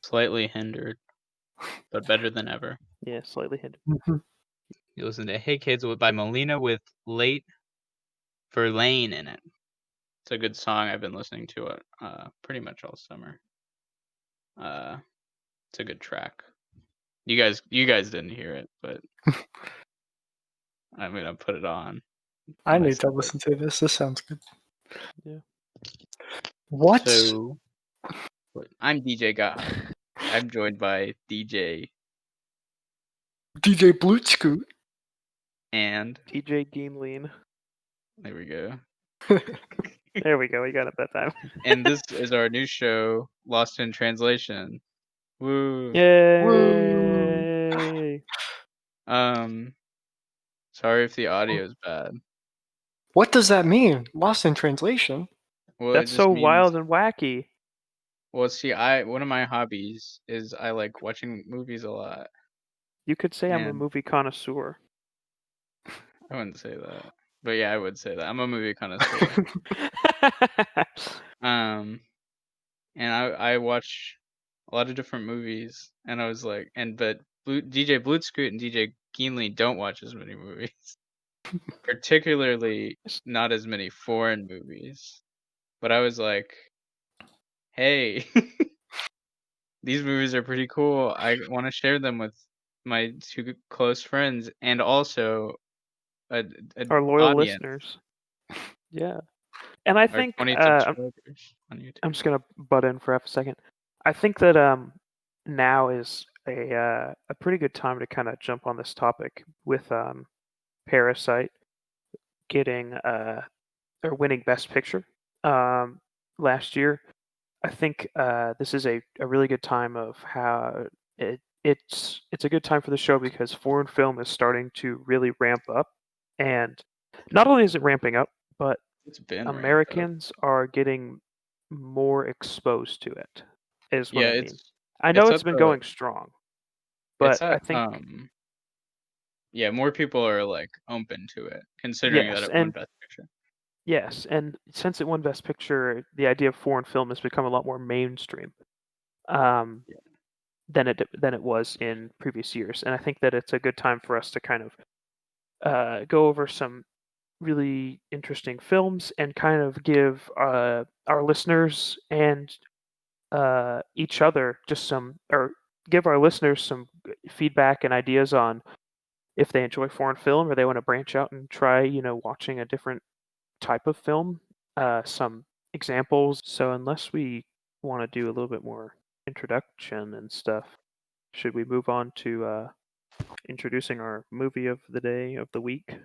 Slightly hindered, but better than ever. Yeah, slightly hindered. You listen to Hey Kids by Molina with Late for Lane in it. It's a good song. I've been listening to it pretty much all summer. It's a good track. You guys didn't hear it, but I'm gonna put it on. I need to listen to this. This sounds good. Yeah. What? So, I'm DJ Gothunk. I'm joined by DJ BlootScoot. and DJ GeenLeen. there we go. There we go. We got it that time. And this is our new show, Lost in Translation. Woo! Yay! Sorry if the audio is bad. What does that mean? Lost in translation? Well, That's so wild and wacky. Well, see, one of my hobbies is I like watching movies a lot. You could say I'm a movie connoisseur. I wouldn't say that, but yeah, I would say that I'm a movie connoisseur. And I watch a lot of different movies, and I was like, but DJ BlootScoot and DJ GeenLeen don't watch as many movies, particularly not as many foreign movies. But I was like, hey, these movies are pretty cool. I want to share them with my two close friends and also our loyal audience. listeners. Yeah. And I think on YouTube. I'm just gonna butt in for half a second. I think that now is a pretty good time to kind of jump on this topic with Parasite getting or winning Best Picture last year. I think this is a really good time of how it's a good time for the show because foreign film is starting to really ramp up, and not only is it ramping up, but Americans are getting more exposed to it. Is what I mean. I know it's been going strong, but I think yeah, more people are like open to it, considering that it won Best Picture. Yes, and since it won Best Picture, the idea of foreign film has become a lot more mainstream than it was in previous years. And I think that it's a good time for us to kind of go over some really interesting films and kind of give our listeners and each other give our listeners some feedback and ideas on if they enjoy foreign film or they want to branch out and try, watching a different type of film, some examples. So unless we want to do a little bit more introduction and stuff, should we move on to introducing our movie of the day, of the week?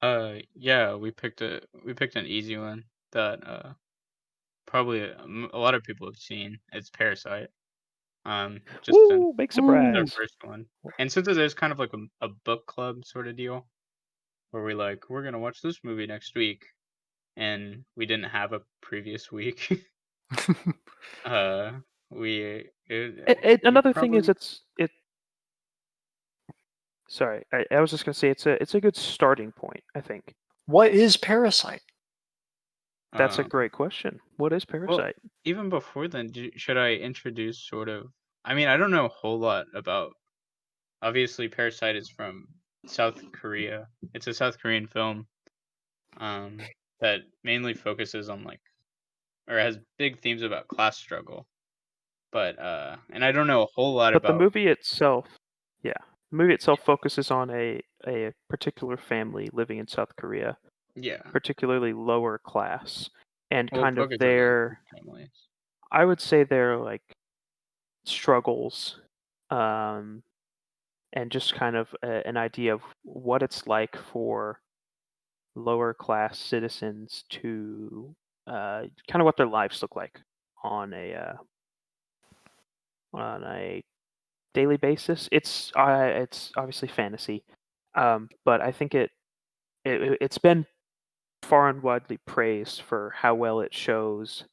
Yeah, we picked an easy one that probably a lot of people have seen. It's Parasite. Big surprise! Our first one. And since there's kind of like a book club sort of deal, where we're gonna watch this movie next week, and we didn't have a previous week. Another thing is Sorry, I was just gonna say it's a good starting point. I think. What is Parasite? That's a great question. What is Parasite? Well, even before then, should I introduce sort of? I mean, I don't know a whole lot about. Obviously, Parasite is from South Korea. It's a South Korean film. that mainly focuses on like, or has big themes about class struggle. But and I don't know a whole lot But the about. movie itself, yeah, the movie itself focuses on a particular family living in South Korea, Yeah, particularly lower class, and well, it kind of focuses on two their, families. I would say their like struggles, um, and just kind of an idea of what it's like for lower class citizens to kind of what their lives look like on a daily basis. It's obviously fantasy, but I think it's been far and widely praised for how well it shows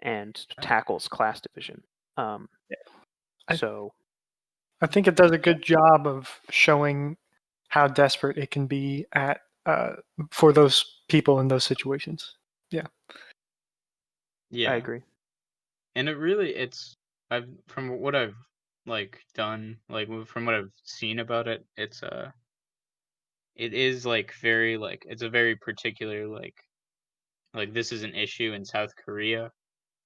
and tackles class division. Um, I, so I think it does a Yeah, good job of showing how desperate it can be at for those people in those situations. Yeah. I yeah, agree. and it really it's I've from what I've like done like from what I've seen about it, it is like very like it's a very particular like this is an issue in South Korea,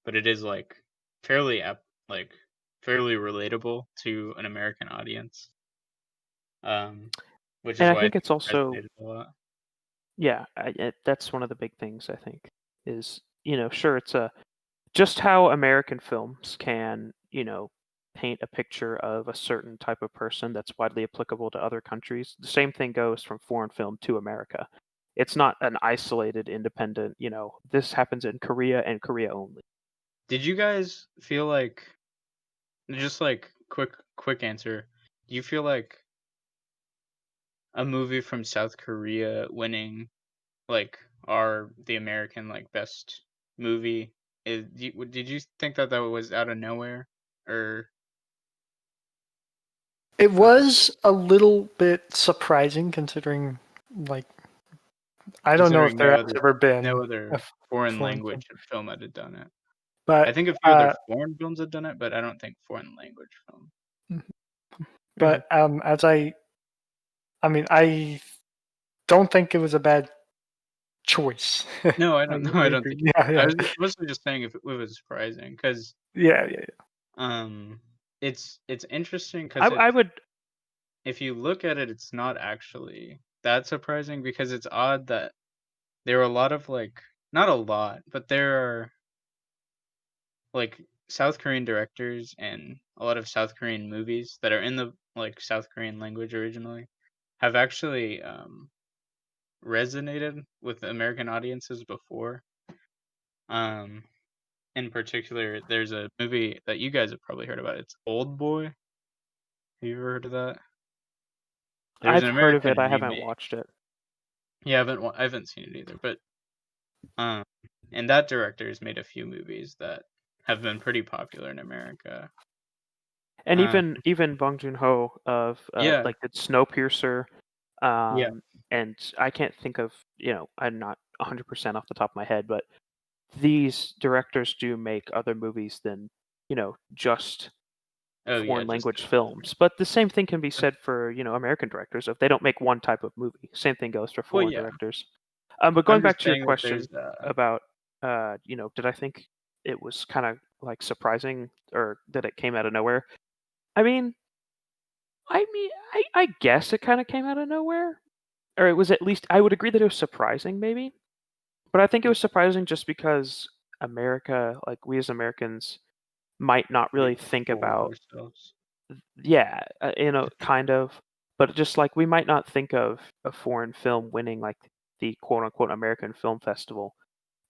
but it is like fairly like fairly relatable to an American audience. Um, which And is I why I think think it's it also, resonated a lot. yeah, that's one of the big things I think is, sure, it's a just how American films can, paint a picture of a certain type of person that's widely applicable to other countries. The same thing goes from foreign film to America. It's not an isolated, independent, this happens in Korea and Korea only. Did you guys feel like just like quick answer? Do you feel like a movie from South Korea winning like the American like best movie did you think that that was out of nowhere or It was a little bit surprising considering, like, I don't know if considering there has ever no been a other foreign foreign film, language film had done it? I but think a few other uh, foreign films had done it, but I don't think foreign language film. Hmm. as I mean, I don't think it was a bad choice. No, I I, don't. No, I I don't think. agree. Yeah, I yeah, was mostly just saying if it was surprising because yeah, yeah, yeah. um, it's interesting I, because I would, if you look at it, it's not actually that surprising because it's odd that there are a lot of like not a lot, but there are like South Korean directors and a lot of South Korean movies that are in the like South Korean language originally have actually resonated with American audiences before. Um, in particular, there's a movie that you guys have probably heard about. It's Old Boy. Have you ever heard of that? There was I've an heard of American it. I haven't remake. watched it. Yeah, I haven't seen it either, but um, and that director has made a few movies that have been pretty popular in America. And Um, even Bong Joon-ho of yeah, like did Snowpiercer, yeah. um, and I can't think of, I'm not 100% off the top of my head, but these directors do make other movies than, just Oh yeah, foreign just language films. But the same thing can be said for, American directors. If they don't make one type of movie, same thing goes for well, foreign yeah. directors. But I'm going just back to your saying that there's question about, did I think it was kind of like surprising or that it came out of nowhere? I mean, I guess it kind of came out of nowhere, or it was at least I would agree that it was surprising, maybe. But I think it was surprising just because America, like we as Americans, might not we really think fool about, ourselves. yeah, kind of, but just like we might not think of a foreign film winning like the quote unquote American Film Festival.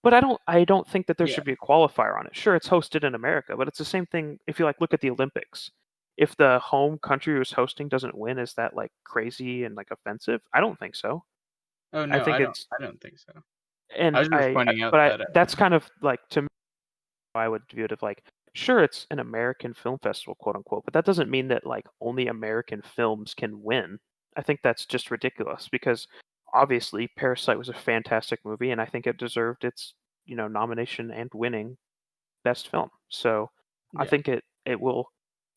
But I don't think that there Yeah. should be a qualifier on it. Sure, it's hosted in America, but it's the same thing if you like look at the Olympics. If the home country who's hosting doesn't win, is that like crazy and like offensive? I don't think so. Oh I no, think it's I don't think so. I and was just pointing out but that that's kind of like to me I would view it of like sure it's an American film festival quote unquote, but that doesn't mean that like only American films can win. I think that's just ridiculous because obviously Parasite was a fantastic movie and I think it deserved its, nomination and winning best film. So I yeah. think it will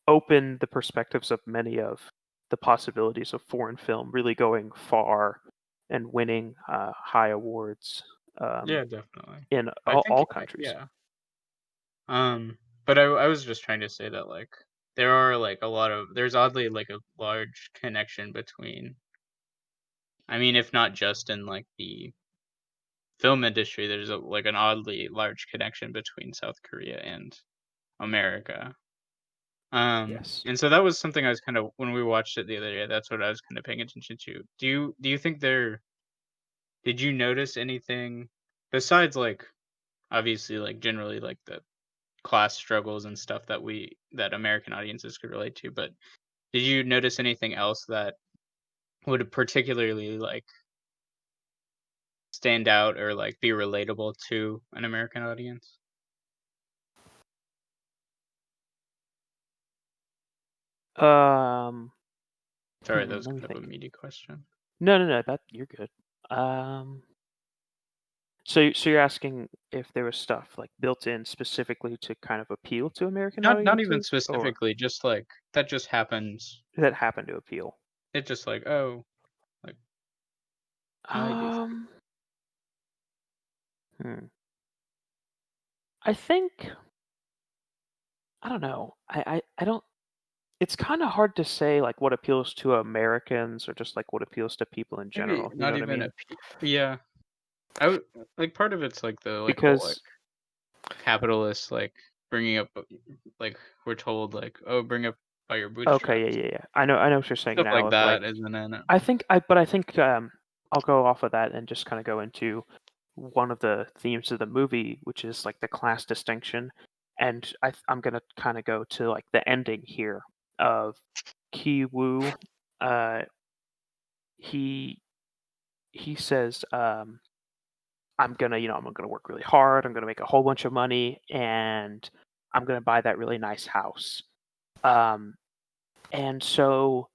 open the perspectives of many of the possibilities of foreign film really going far and winning high awards Yeah, definitely. in I think all countries. yeah. But I was just trying to say that like there are like there's oddly like a large connection between, I mean, if not just in like the film industry, there's like an oddly large connection between South Korea and America. Yes. And so that was something I was kind of, when we watched it the other day, that's what I was kind of paying attention to. Do you think did you notice anything besides like obviously like generally like the class struggles and stuff that American audiences could relate to, but did you notice anything else that would particularly like stand out or like be relatable to an American audience? Um, Sorry, that was Let me kind of a think. meaty question. No. That you're good. Um, so you're asking if there was stuff like built in specifically to kind of appeal to American Not even audiences, or specifically, just like that just happens. that happened to appeal? It's just like, oh, like I do things. Um, hmm. I think I don't know. I don't. It's kind of hard to say like what appeals to Americans or just like what appeals to people in Maybe general. You know not what I even mean? yeah. I would like part of it's like the like whole like Because capitalist like bringing up like we're told like, oh, bring up by your okay, bootstraps, yeah. I know what you're saying stuff now. like Of like, that, isn't it? I think I'll go off of that and just kind of go into one of the themes of the movie, which is like the class distinction, and I'm gonna kind of go to like the ending here of Ki Woo. Uh, he he says, I'm gonna work really hard. I'm gonna make a whole bunch of money, and I'm gonna buy that really nice house. Um, and so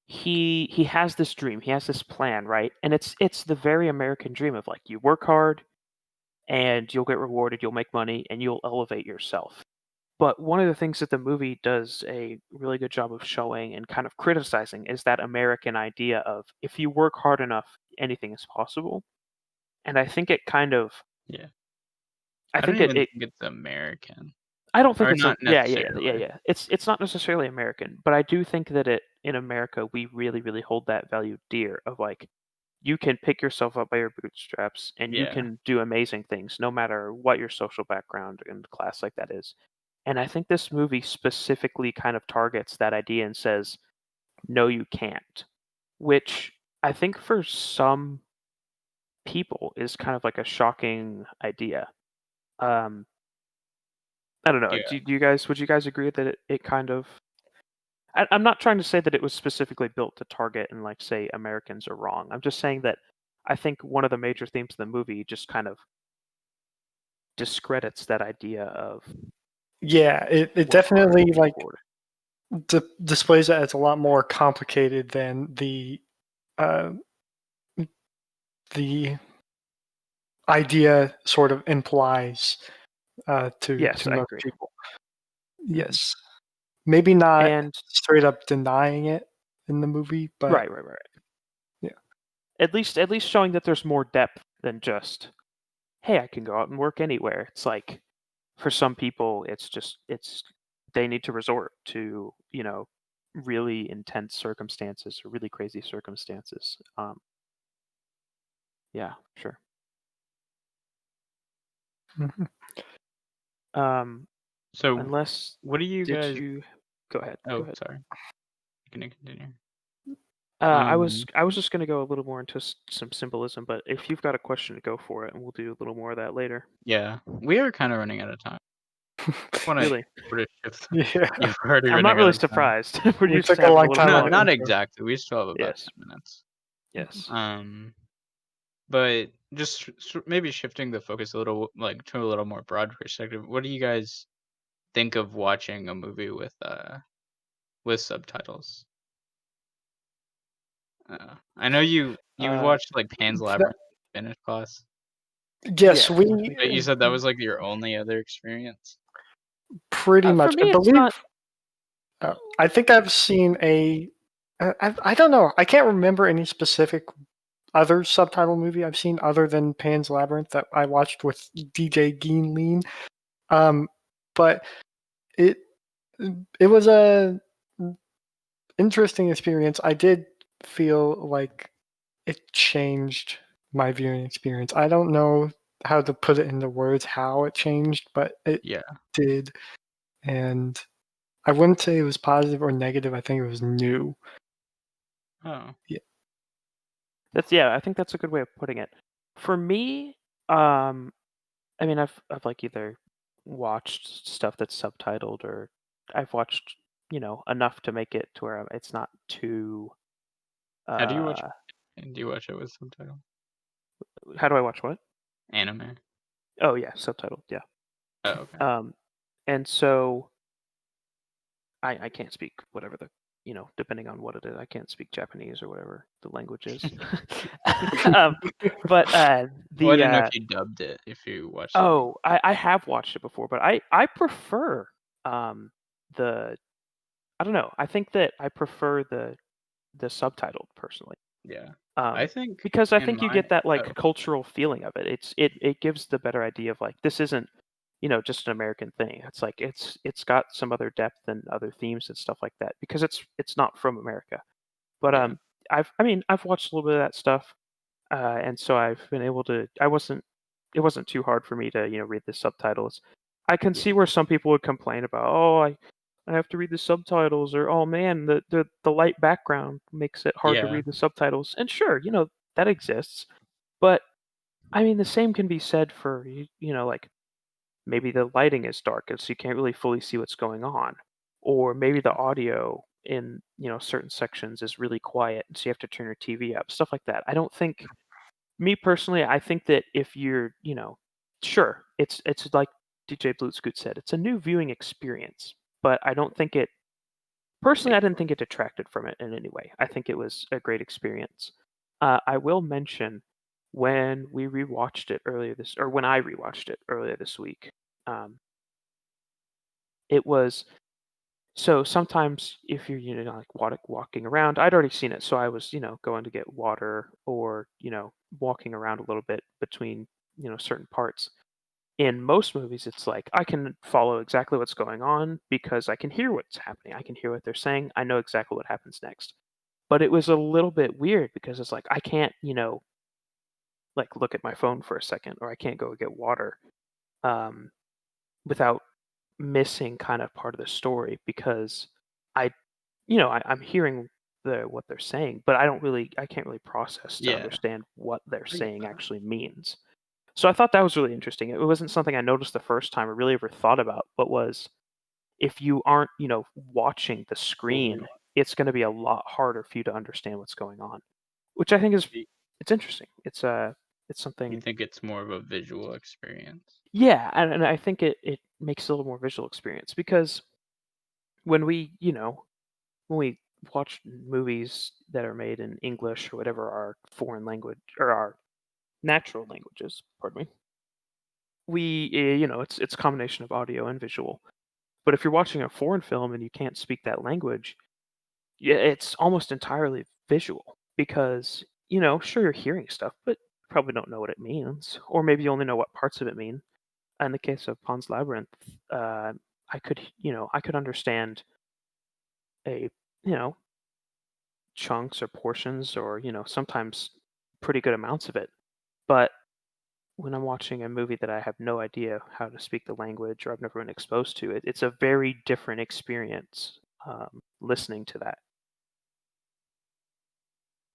he has this dream. He has this plan, right? And it's the very American dream of like you work hard and you'll get rewarded, you'll make money, and you'll elevate yourself. But one of the things that the movie does a really good job of showing and kind of criticizing is that American idea of if you work hard enough, anything is possible. And I think it kind of Yeah. I I don't think even it think it's American. I don't think Or it's a not necessarily. yeah. It's not necessarily American, but I do think that it in America we really hold that value dear of like you can pick yourself up by your bootstraps and you Yeah. can do amazing things no matter what your social background and class like that is. And I think this movie specifically kind of targets that idea and says, no, you can't. Which I think for some people is kind of like a shocking idea. Um, I don't know. Yeah. Do you guys would you guys agree that it kind of I'm not trying to say that it was specifically built to target and like say Americans are wrong. I'm just saying that I think one of the major themes of the movie just kind of discredits that idea of Yeah, it work hard definitely and get like rewarded. displays it as a lot more complicated than uh, the idea sort of implies Yes, to I most agree. people. Mhm. Yes, maybe not And straight up denying it in the movie, but right. yeah, At least showing that there's more depth than just, hey, I can go out and work anywhere. It's like for some people it's they need to resort to, really intense circumstances or really crazy circumstances. Yeah, sure. Mhm. Um, So unless what do you did guys you go ahead. Go oh, ahead. sorry. Can I continue? I was just gonna go a little more into some symbolism, but if you've got a question, go for it, and we'll do a little more of that later. Yeah. We are kind of running out of time. Wanna Really, sort of shift Yeah, yeah, we're already I'm not running out really of time. surprised. We're we used took to a having a long little time bit on No, the longer. not intro. exactly. We still have about Yes, 10 minutes. yes. Um, but just maybe shifting the focus a little, like to a little more broad perspective. What do you guys think of watching a movie with subtitles? I know you Uh, watched like Pan's That- Labyrinth in Spanish class, yes, yeah. but you said that was like your only other experience. pretty For much. I me, it's believe. not. I think I've seen a. I don't know. I can't remember any specific other subtitle movie I've seen other than Pan's Labyrinth that I watched with DJ GeenLeen. But it was a interesting experience. I did feel like it changed my viewing experience. I don't know how to put it into words how it changed, but it Yeah. did. And I wouldn't say it was positive or negative. I think it was new. Oh. Yeah. I think that's a good way of putting it. For me, I mean, I've like either watched stuff that's subtitled or I've watched, enough to make it to where it's not too. How do you watch Uh, do you watch it with subtitle? how do I watch what? Anime? Oh yeah, subtitled. Yeah. Oh, okay. And so I can't speak whatever depending on what it is, I can't speak Japanese or whatever the language is. um, but Well, I the didn't know if you dubbed it, if you watched it. oh, I have watched it before, but I prefer the I don't know. I think that I prefer the subtitled personally. Yeah. I Um, think because I in think you my get that like oh, cultural feeling of it. It gives the better idea of like this isn't just an American thing. It's like it's got some other depth and other themes and stuff like that because it's not from America. But yeah. I've watched a little bit of that stuff, and so I've been able to. It wasn't too hard for me to read the subtitles. I can Yeah. see where some people would complain about, oh, I have to read the subtitles, or oh man, the light background makes it hard to Yeah. read the subtitles. And sure, that exists, but I mean the same can be said for like maybe the lighting is dark, and so you can't really fully see what's going on, or maybe the audio in certain sections is really quiet, and so you have to turn your TV up, stuff like that. I don't think me personally, I think that if you're, sure, it's like DJ BlootScoot said, it's a new viewing experience, but I don't think it personally, Yeah. I didn't think it detracted from it in any way. I think it was a great experience. I will mention when we rewatched it earlier this, or when I rewatched it earlier this week, um, it was so sometimes if you're like walking around, I'd already seen it, so I was going to get water or walking around a little bit between certain parts. In most movies, it's like I can follow exactly what's going on because I can hear what's happening. I can hear what they're saying. I know exactly what happens next. But it was a little bit weird because it's like I can't like look at my phone for a second or I can't go get water um, without missing kind of part of the story because I I'm hearing what they're saying, but I can't really process to Yeah. understand what they're I get saying that. actually means. So I thought that was really interesting. It wasn't something I noticed the first time or really ever thought about, but was if you aren't, watching the screen, it's going to be a lot harder for you to understand what's going on, which I think is Y it's interesting. It's You something. think it's more of a visual experience? Yeah, and I think it makes it a little more visual experience because when we, when we watch movies that are made in English or whatever our foreign language or our natural languages, pardon me, it's a combination of audio and visual. But if you're watching a foreign film and you can't speak that language, yeah, it's almost entirely visual because sure you're hearing stuff, but you probably don't know what it means, or maybe you only know what parts of it mean. In the case of Pan's Labyrinth, uh, I could understand a you know chunks or portions or sometimes pretty good amounts of it, but when I'm watching a movie that I have no idea how to speak the language or I've never been exposed to it, it's a very different experience listening to that.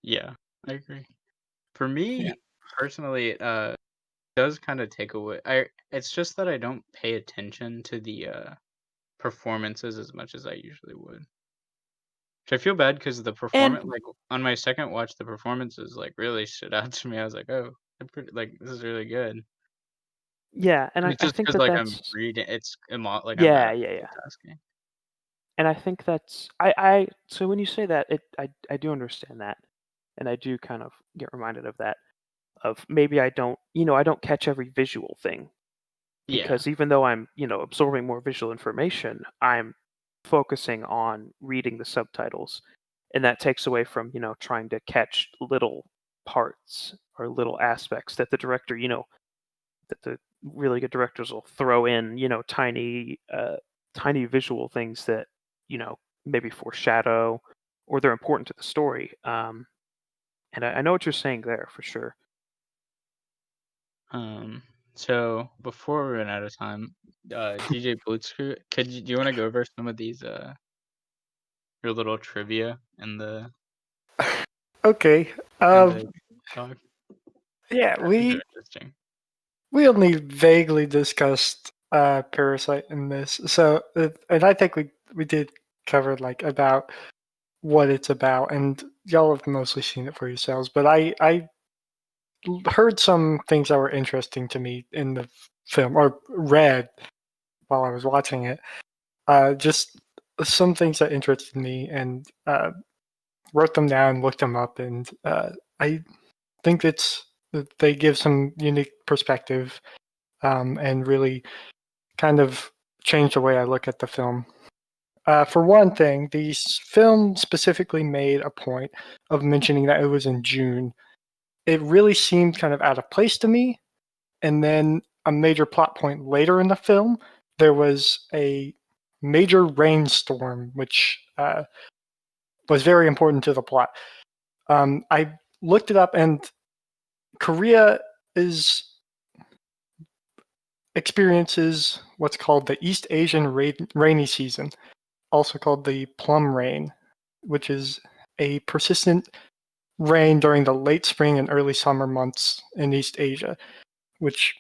Yeah, I agree. For Yeah. me, personally, does kinda take away it's just that I don't pay attention to the, performances as much as I usually would. Which I feel bad because the And performance like, on my second watch, the performances, like, really stood out to me. I was like, "Oh, this is really good." yeah, and And I, it's I just think because that like, I'm that's reading like, I'm bad yeah, at yeah, yeah. multitasking. And I think that's I so when you say that, I do understand that, and I do kind of get reminded of that. Of maybe I don't catch every visual thing Yeah. because even though I'm absorbing more visual information, I'm focusing on reading the subtitles, and that takes away from trying to catch little parts or little aspects that the director, that the really good directors will throw in, tiny visual things that, maybe foreshadow or they're important to the story. And I know what you're saying there for sure. Um, so before we run out of time, DJ BlootScoot, do you want to go over some of these your little trivia Okay. in the talk? Yeah, I think they're interesting. we only vaguely discussed Parasite in this, so and I think we did cover like about what it's about, and y'all have mostly seen it for yourselves. But I heard some things that were interesting to me in the film, or read while I was watching it. Just some things that interested me, and wrote them down, looked them up, and I think they give some unique perspective, and really kind of changed the way I look at the film. For one thing, the film specifically made a point of mentioning that it was in June. It really seemed kind of out of place to me. And then a major plot point later in the film, there was a major rainstorm, which was very important to the plot. I looked it up, and Korea is experiences what's called the East Asian rainy season, also called the plum rain, which is a persistent rain during the late spring and early summer months in East Asia, which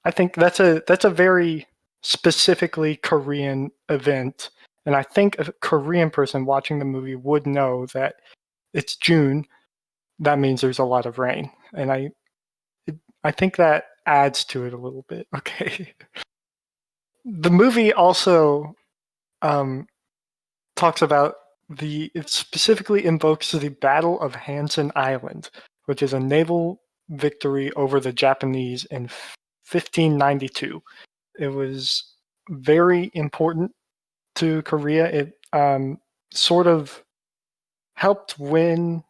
I think that's a very specifically Korean event. And I think a Korean person watching the movie would know that it's June. That means there's a lot of rain, and I think that adds to it a little bit. Okay, the movie also um, talks about it specifically invokes the Battle of Hansen Island, which is a naval victory over the Japanese in 1592. It was very important to Korea. It sort of helped win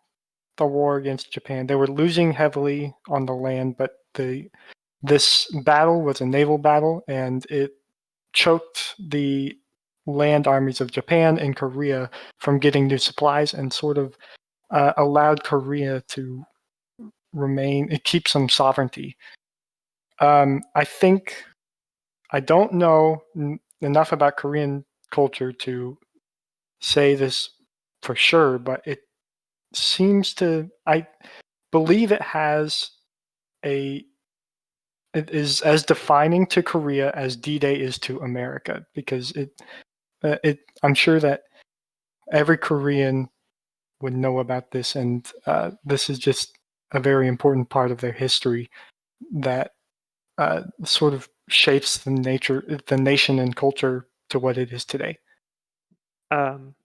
the war against Japan. They were losing heavily on the land, but this battle was a naval battle, and it choked the land armies of Japan and Korea from getting new supplies, and sort of allowed Korea to keep some sovereignty. I think I don't know enough about Korean culture to say this for sure, but it seems to. I believe a it is as defining to Korea as D-Day is to America, because I'm sure that every Korean would know about this, and this is just a very important part of their history that sort of shapes the nation and culture to what it is today. Um,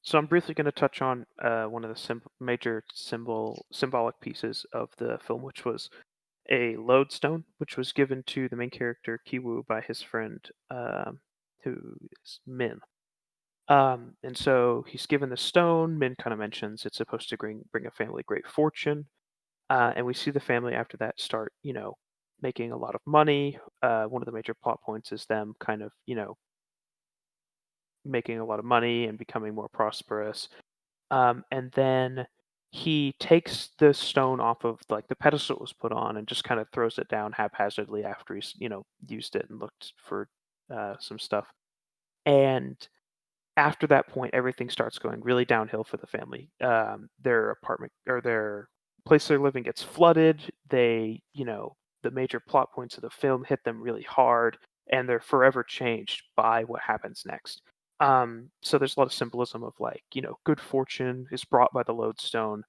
so I'm briefly going to touch on one of the major symbolic pieces of the film, which was a lodestone, which was given to the main character Kiwoo by his friend, who is Min. And so he's given the stone. Min kind of mentions it's supposed to bring a family great fortune. And we see the family after that start, making a lot of money. One of the major plot points is them kind of, making a lot of money and becoming more prosperous. And then he takes the stone off of like the pedestal it was put on and just kind of throws it down haphazardly after he's, used it and looked for some stuff. And after that point, everything starts going really downhill for the family. Their apartment or their place they're living gets flooded. The major plot points of the film hit them really hard, and they're forever changed by what happens next. So there's a lot of symbolism of like, good fortune is brought by the lodestone,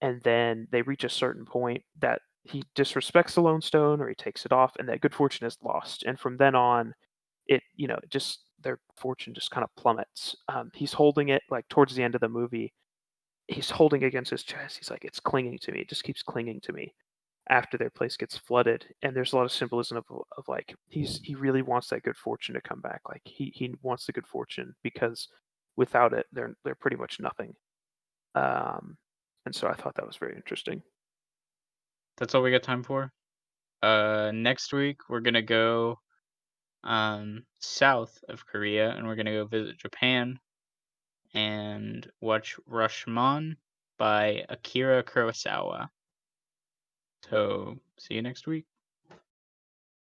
and then they reach a certain point that he disrespects the lodestone or he takes it off, and that good fortune is lost. And from then on, just their fortune just kind of plummets. He's holding it like towards the end of the movie. He's holding it against his chest. He's like, it's clinging to me. It just keeps clinging to me after their place gets flooded. And there's a lot of symbolism of like he really wants that good fortune to come back. Like he wants the good fortune because without it, they're pretty much nothing. Um, and so I thought that was very interesting. That's all we got time for. Next week we're gonna go south of Korea, and we're gonna go visit Japan and watch Rashomon by Akira Kurosawa. So see you next week.